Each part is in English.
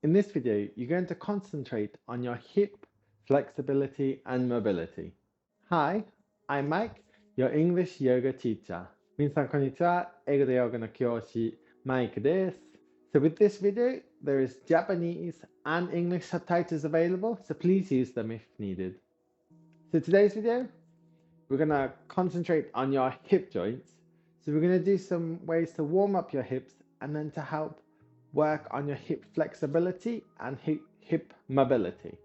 In this video, you're going to concentrate on your hip flexibility and mobility. Hi, I'm Mike, your English yoga teacher. 皆さん、こんにちは。英語でヨガの教師、マイクです。So with this video, there is Japanese and English subtitles available, so please use them if needed. So today's video, we're going to concentrate on your hip joints. So we're going to do some ways to warm up your hips and then to help work on your hip flexibility and hip mobility.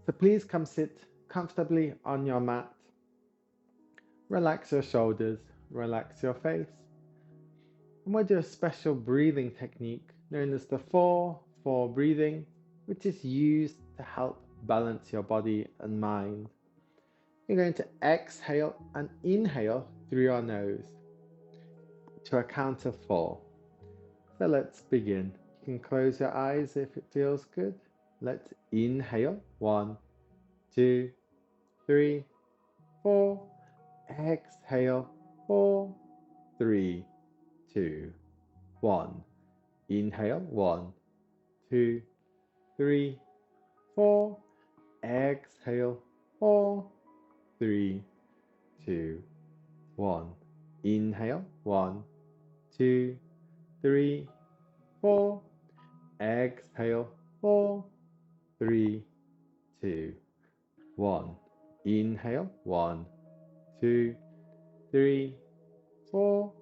So please come sit comfortably on your mat. Relax your shoulders, relax your face. And we'll do a special breathing technique known as the 4-4 breathing, which is used to help balance your body and mind. You're going to exhale and inhale through your nose to a count of 4. So let's begin. You can close your eyes if it feels good. Let's inhale. 1, 2, 3, 4. Exhale. 4, 3, 2, 1. Inhale. 1, 2, 3, 4. Exhale. 4, 3, 2, 1. Inhale. 1, 2, 3, 4. Exhale. 4, 3, 2, 1. Inhale. 1, 2, 3, 4.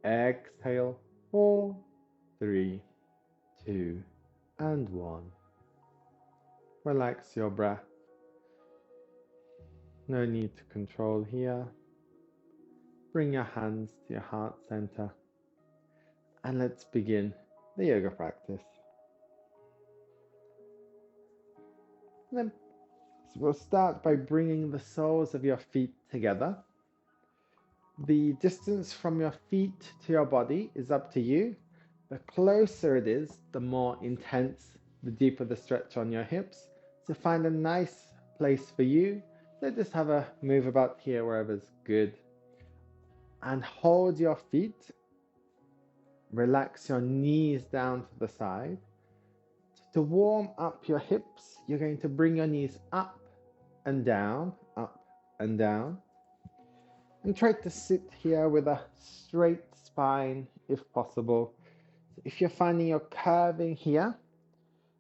Exhale. 4, 3, 2, and 1. Relax your breath. No need to control here. Bring your hands to your heart center. And let's begin the yoga practice. So we'll start by bringing the soles of your feet together. The distance from your feet to your body is up to you. The closer it is, the more intense, the deeper the stretch on your hips. So find a nice place for you. So just have a move about here wherever's good. And hold your feet. Relax your knees down to the side. To warm up your hips, you're going to bring your knees up and down, and try to sit here with a straight spine if possible. If you're finding you're curving here,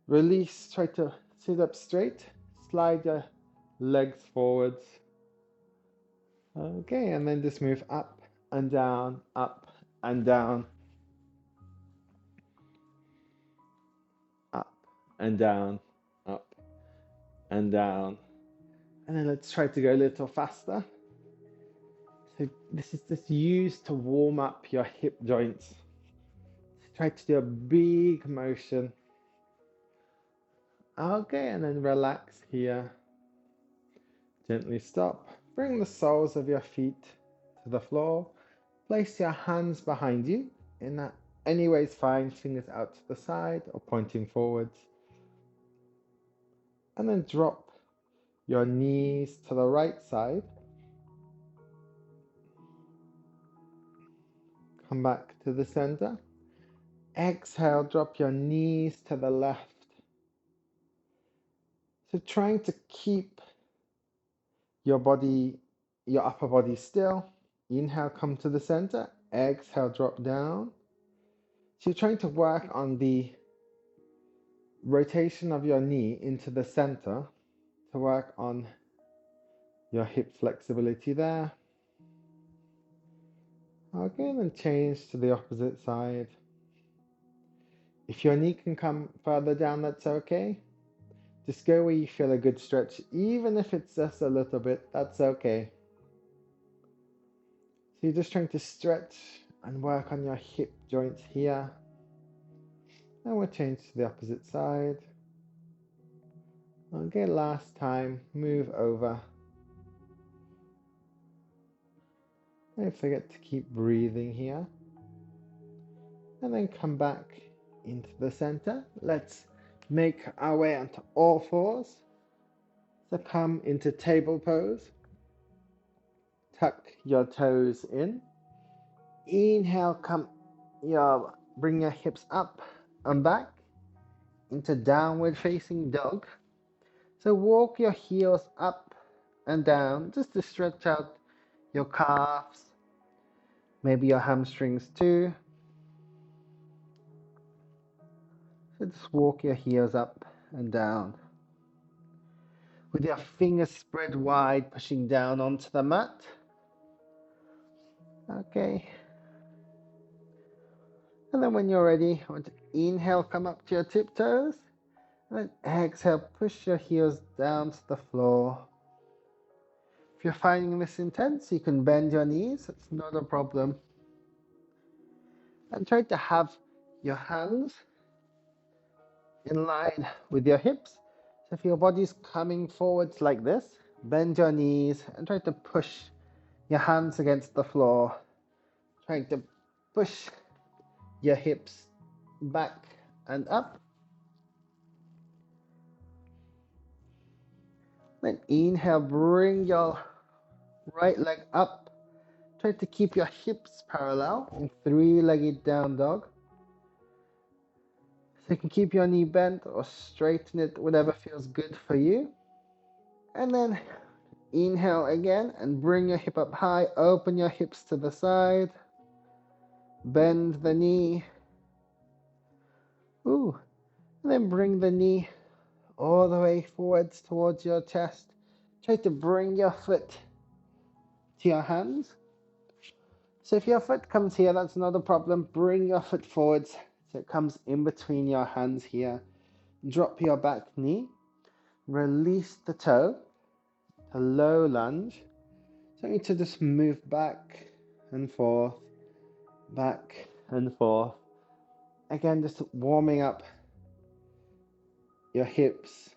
release, try to sit up straight, slide your legs forwards. Okay, and then just move up and down, up and down. And down, up and down. And then let's try to go a little faster. So this is just used to warm up your hip joints. Try to do a big motion. Okay, and then relax here. Gently stop. Bring the soles of your feet to the floor. Place your hands behind you. In that any way is fine. Fingers out to the side or pointing forwards. And then drop your knees to the right side. Come back to the center. Exhale, drop your knees to the left. So trying to keep your body, your upper body still. Inhale, come to the center. Exhale, drop down. So you're trying to work on the rotation of your knee into the center to work on your hip flexibility there. Okay, and then change to the opposite side. If your knee can come further down, that's okay. Just go where you feel a good stretch, even if it's just a little bit, that's okay. So you're just trying to stretch and work on your hip joints here. And we'll change to the opposite side. Okay, last time, move over. Don't forget to keep breathing here. And then come back into the center. Let's make our way onto all fours. So come into table pose. Tuck your toes in. Inhale, bring your hips up and back. into downward facing dog. So walk your heels up and down just to stretch out your calves, maybe your hamstrings too. So just walk your heels up and down with your fingers spread wide, pushing down onto the mat. Okay. And then when you're ready, I want to inhale, come up to your tiptoes. And then exhale, push your heels down to the floor. If you're finding this intense, you can bend your knees. It's not a problem. And try to have your hands in line with your hips. So if your body's coming forwards like this, bend your knees and try to push your hands against the floor. Trying to push your hips back and up. Then inhale, bring your right leg up. Try to keep your hips parallel in three-legged down dog. So you can keep your knee bent or straighten it, whatever feels good for you. And then inhale again and bring your hip up high. Open your hips to the side. Bend the knee. Ooh. And then bring the knee all the way forwards towards your chest. Try to bring your foot to your hands. So if your foot comes here, that's not a problem. Bring your foot forwards so it comes in between your hands here. Drop your back knee. Release the toe. A low lunge. So you need to just move back and forth, back and forth. Again, just warming up your hips.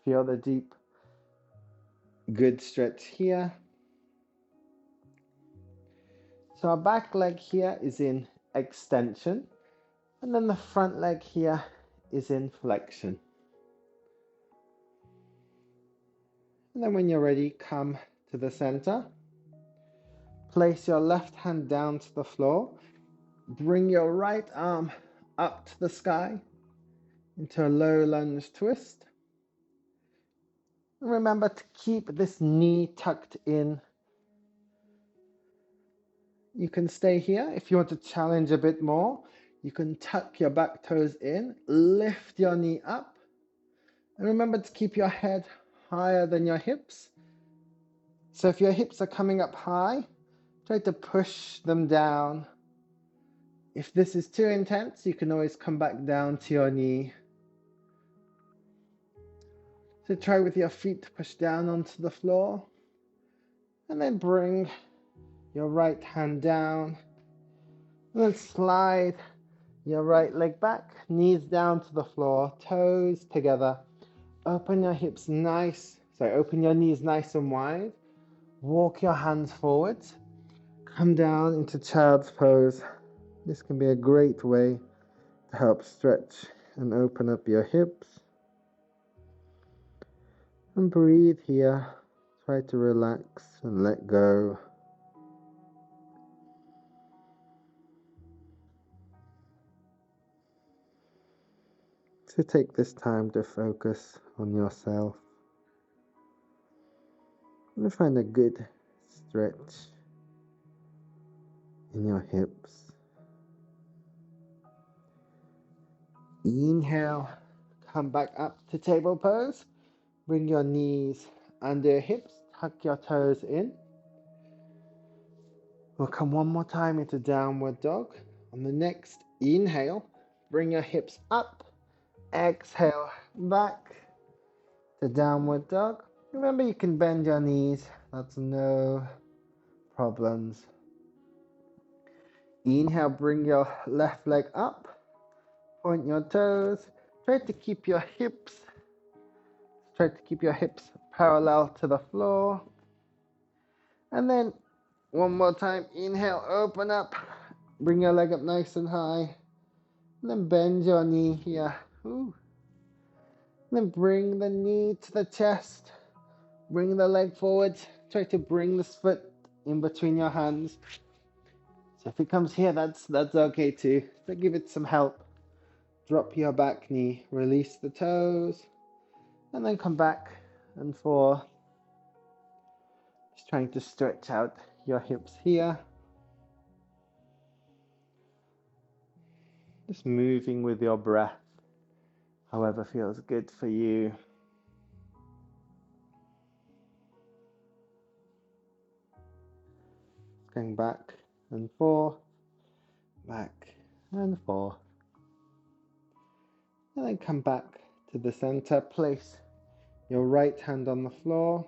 Feel the deep, good stretch here. So our back leg here is in extension, and then the front leg here is in flexion. And then when you're ready, come to the center. Place your left hand down to the floor. Bring your right arm up to the sky into a low lunge twist. And remember to keep this knee tucked in. You can stay here. If you want to challenge a bit more, you can tuck your back toes in, lift your knee up. And remember to keep your head higher than your hips. So if your hips are coming up high, try to push them down. If this is too intense, you can always come back down to your knee. So try with your feet to push down onto the floor. And then bring your right hand down. And then slide your right leg back, knees down to the floor, toes together. Open your hips open your knees nice and wide. Walk your hands forwards. Come down into child's pose. This can be a great way to help stretch and open up your hips. And breathe here. Try to relax and let go. So take this time to focus on yourself. And find a good stretch in your hips. Inhale, come back up to table pose. Bring your knees under your hips, tuck your toes in. We'll come one more time into downward dog. On the next inhale, bring your hips up. Exhale, back to downward dog. Remember, you can bend your knees. That's no problems. Inhale, bring your left leg up. Point your toes. Try to keep your hips parallel to the floor. And then one more time. Inhale, open up. Bring your leg up nice and high. And then bend your knee here. Ooh. And then bring the knee to the chest. Bring the leg forward. Try to bring this foot in between your hands. So if it comes here, that's okay too. So give it some help. drop your back knee, release the toes, and then come back and forth. Just trying to stretch out your hips here. Just moving with your breath, however feels good for you. Going back and forth, back and forth. And then come back to the center. Place your right hand on the floor.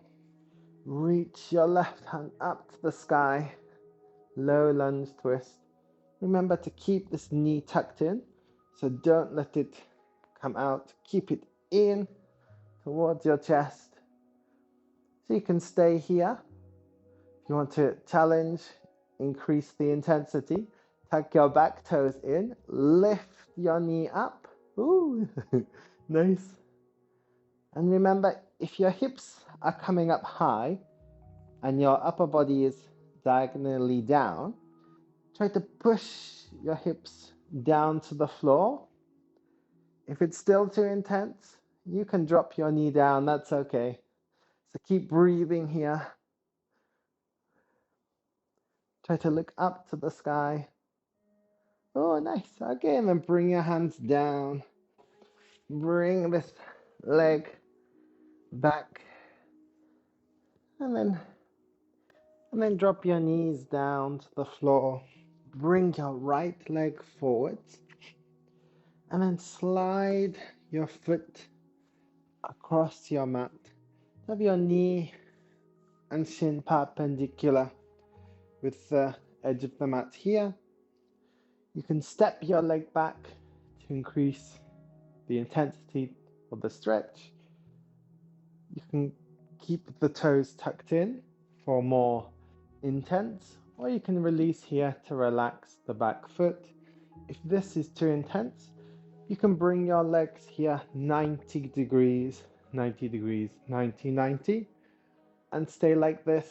Reach your left hand up to the sky. Low lunge twist. Remember to keep this knee tucked in, so don't let it come out. Keep it in towards your chest. So you can stay here. If you want to challenge, increase the intensity, tuck your back toes in, lift your knee up. Ooh, nice. And remember, if your hips are coming up high and your upper body is diagonally down, try to push your hips down to the floor. If it's still too intense, you can drop your knee down, that's okay. So keep breathing here. Try to look up to the sky. Oh, nice. Okay, and then bring your hands down. Bring this leg back. And then drop your knees down to the floor. Bring your right leg forwards. And then slide your foot across your mat. Have your knee and shin perpendicular with the edge of the mat here. You can step your leg back to increase the intensity of the stretch. You can keep the toes tucked in for more intense, or you can release here to relax the back foot. If this is too intense, you can bring your legs here 90 degrees, 90 degrees, 90, 90, and stay like this.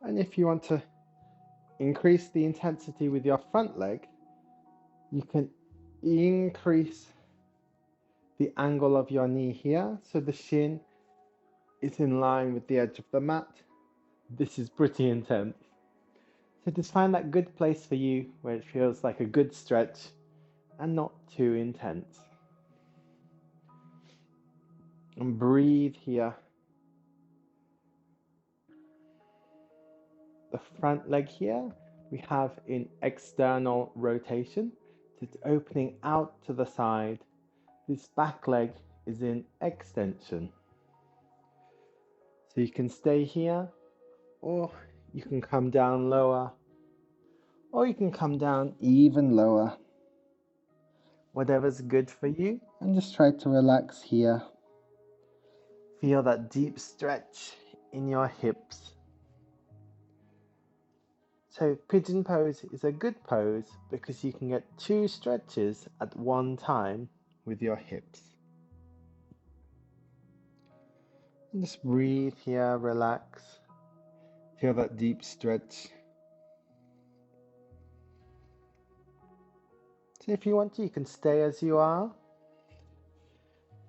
And if you want to increase the intensity with your front leg, you can increase the angle of your knee here, so the shin is in line with the edge of the mat. This is pretty intense. So just find that good place for you where it feels like a good stretch and not too intense. And breathe here. The front leg here, we have in external rotation. It's opening out to the side. This back leg is in extension. So you can stay here, or you can come down lower, or you can come down even lower. Whatever's good for you, and just try to relax here. Feel that deep stretch in your hips. So pigeon pose is a good pose because you can get 2 stretches at one time with your hips. And just breathe here, relax. Feel that deep stretch. So if you want to, you can stay as you are.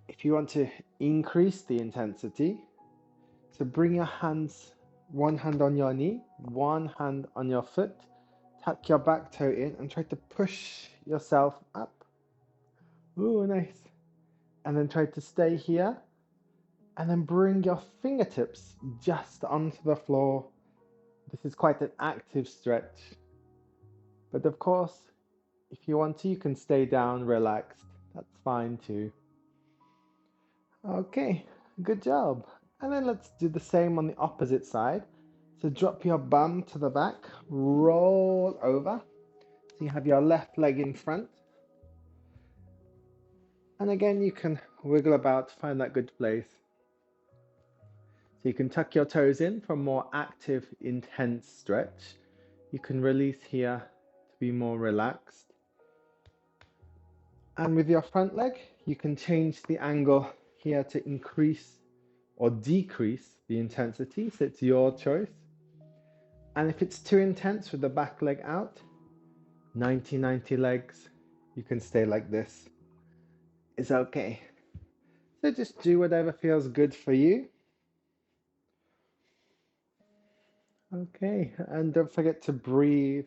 If you want to increase the intensity, so bring your hands, one hand on your knee, one hand on your foot, tuck your back toe in and try to push yourself up. Ooh, nice. And then try to stay here. And then bring your fingertips just onto the floor. This is quite an active stretch. But of course, if you want to, you can stay down relaxed. That's fine too. Okay, good job. And then let's do the same on the opposite side. So drop your bum to the back, roll over. So you have your left leg in front. And again, you can wiggle about, find that good place. So you can tuck your toes in for a more active, intense stretch. You can release here to be more relaxed. And with your front leg, you can change the angle here to increase or decrease the intensity. So it's your choice. And if it's too intense with the back leg out, 90 legs, you can stay like this. It's okay. So just do whatever feels good for you. Okay, and don't forget to breathe,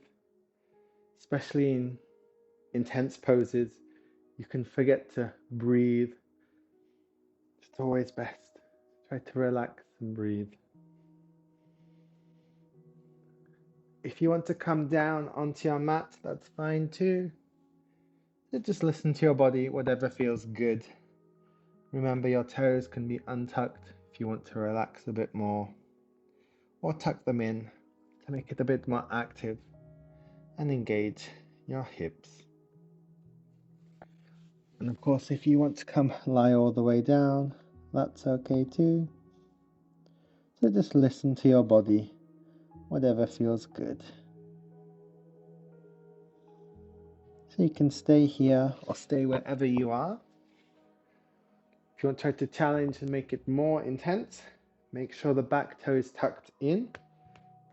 especially in intense poses. You can forget to breathe. It's always best. Try to relax and breathe. If you want to come down onto your mat, that's fine too. So just listen to your body, whatever feels good. Remember, your toes can be untucked if you want to relax a bit more, or tuck them in to make it a bit more active and engage your hips. And of course, if you want to come lie all the way down, that's okay too. So just listen to your body, whatever feels good. So you can stay here or stay wherever you are. If you want to try to challenge and make it more intense, make sure the back toe is tucked in.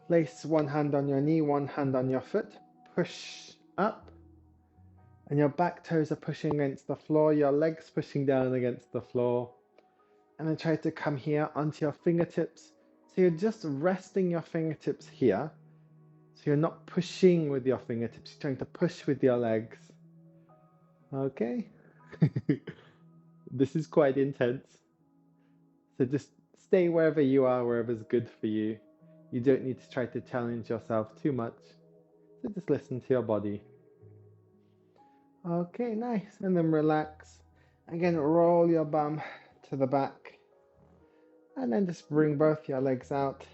Place one hand on your knee, one hand on your foot. Push up. And your back toes are pushing against the floor, your legs pushing down against the floor. And then try to come here onto your fingertips. So you're just resting your fingertips here. So you're not pushing with your fingertips, you're trying to push with your legs. Okay? This is quite intense. So just stay wherever you are, wherever's good for you. You don't need to try to challenge yourself too much. So just listen to your body. Okay, nice. And then relax. Again, roll your bum to the back. And then just bring both your legs out.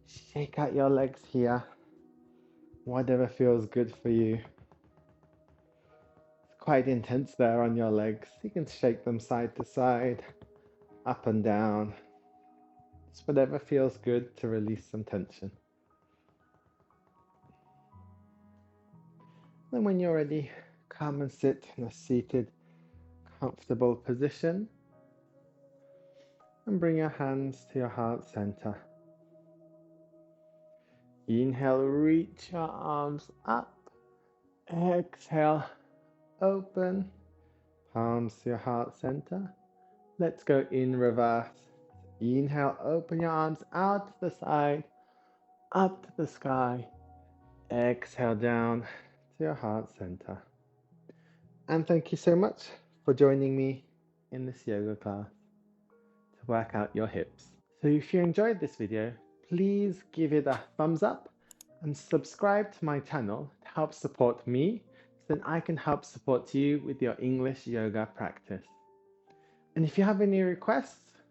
Shake out your legs here. Whatever feels good for you. It's quite intense there on your legs. You can shake them side to side, up and down. Just whatever feels good to release some tension. Then when you're ready, come and sit in a seated, comfortable position. And bring your hands to your heart center. Inhale, reach your arms up. Exhale, open. Palms to your heart center. Let's go in reverse. Inhale, open your arms out to the side, up to the sky. Exhale down to your heart center. And thank you so much for joining me in this yoga class to work out your hips. So if you enjoyed this video, please give it a thumbs up and subscribe to my channel to help support me so that I can help support you with your English yoga practice. And if you have any requests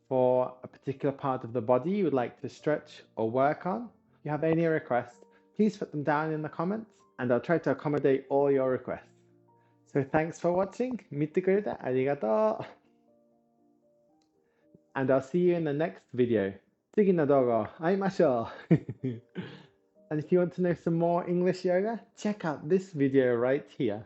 for a particular part of the body you would like to stretch or work on, if you have any requests, please put them down in the comments and I'll try to accommodate all your requests. So thanks for watching. 見てくれてありがとう。And I'll see you in the next video. 次の動画会いましょう。And if you want to know some more English yoga, check out this video right here.